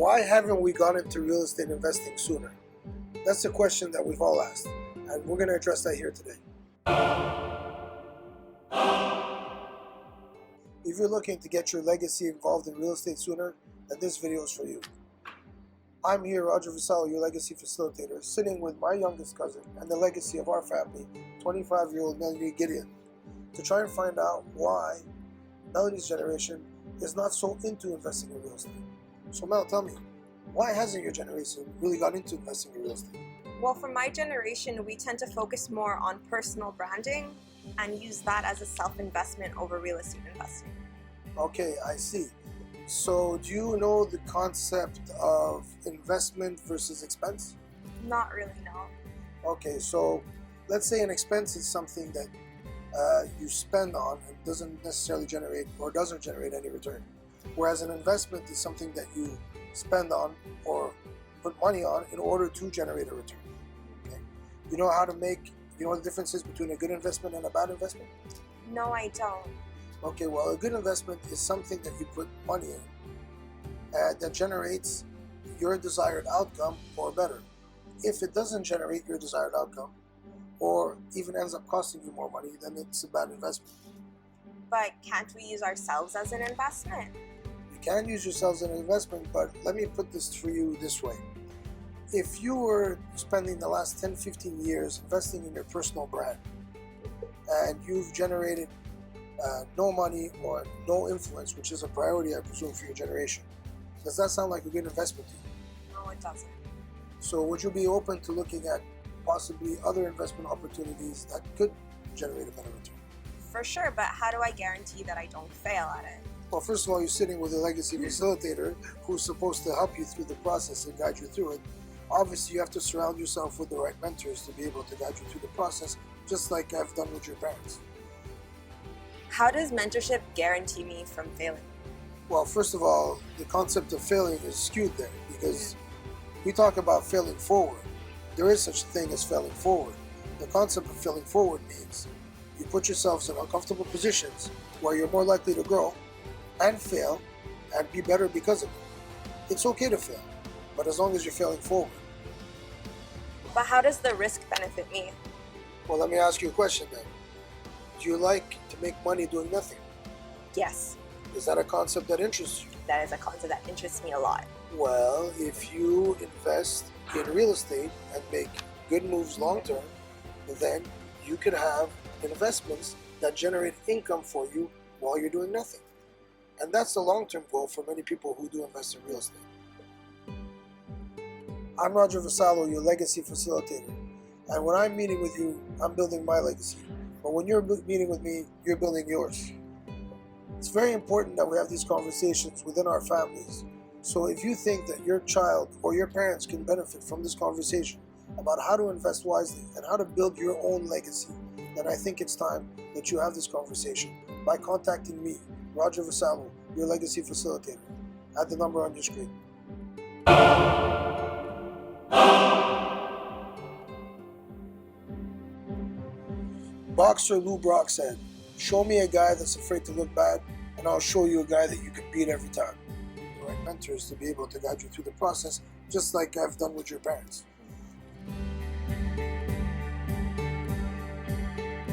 Why haven't we got into real estate investing sooner? That's the question that we've all asked, and we're going to address that here today. If you're looking to get your legacy involved in real estate sooner, then this video is for you. I'm here, Roger Vassallo, your legacy facilitator, sitting with my youngest cousin and the legacy of our family, 25-year-old Melanie Gideon, to try and find out why Melanie's generation is not so into investing in real estate. So Mel, tell me, why hasn't your generation really got into investing in real estate? Well, for my generation, we tend to focus more on personal branding and use that as a self-investment over real estate investing. Okay, I see. So do you know the concept of investment versus expense? Not really, no. Okay, so let's say an expense is something that you spend on and doesn't necessarily generate or doesn't generate any return. Whereas an investment is something that you spend on or put money on in order to generate a return. Okay? You know the differences between a good investment and a bad investment? No, I don't. Okay, well, a good investment is something that you put money in that generates your desired outcome or better. If it doesn't generate your desired outcome or even ends up costing you more money, then it's a bad investment. But can't we use ourselves as an investment? You can use yourselves as an investment, but let me put this for you this way. If you were spending the last 10-15 years investing in your personal brand and you've generated no money or no influence, which is a priority, I presume, for your generation, does that sound like a good investment to you? No, it doesn't. So would you be open to looking at possibly other investment opportunities that could generate a better return? For sure, but how do I guarantee that I don't fail at it? Well, first of all, you're sitting with a legacy facilitator who's supposed to help you through the process and guide you through it. Obviously, you have to surround yourself with the right mentors to be able to guide you through the process, just like I've done with your parents. How does mentorship guarantee me from failing? Well, first of all, the concept of failing is skewed there because we talk about failing forward. There is such a thing as failing forward. The concept of failing forward means you put yourselves in uncomfortable positions where you're more likely to grow and fail and be better because of it. It's okay to fail, but as long as you're failing forward. But how does the risk benefit me? Well, let me ask you a question then. Do you like to make money doing nothing? Yes. Is that a concept that interests you? That is a concept that interests me a lot. Well, if you invest in real estate and make good moves long term, then you could have investments that generate income for you while you're doing nothing. And that's the long-term goal for many people who do invest in real estate. I'm Roger Vassallo, your legacy facilitator. And when I'm meeting with you, I'm building my legacy. But when you're meeting with me, you're building yours. It's very important that we have these conversations within our families. So if you think that your child or your parents can benefit from this conversation about how to invest wisely and how to build your own legacy, then I think it's time that you have this conversation by contacting me, Roger Vassallo, your legacy facilitator, at the number on your screen. Boxer Lou Brock said, "Show me a guy that's afraid to look bad, and I'll show you a guy that you can beat every time." The right mentors to be able to guide you through the process, just like I've done with your parents.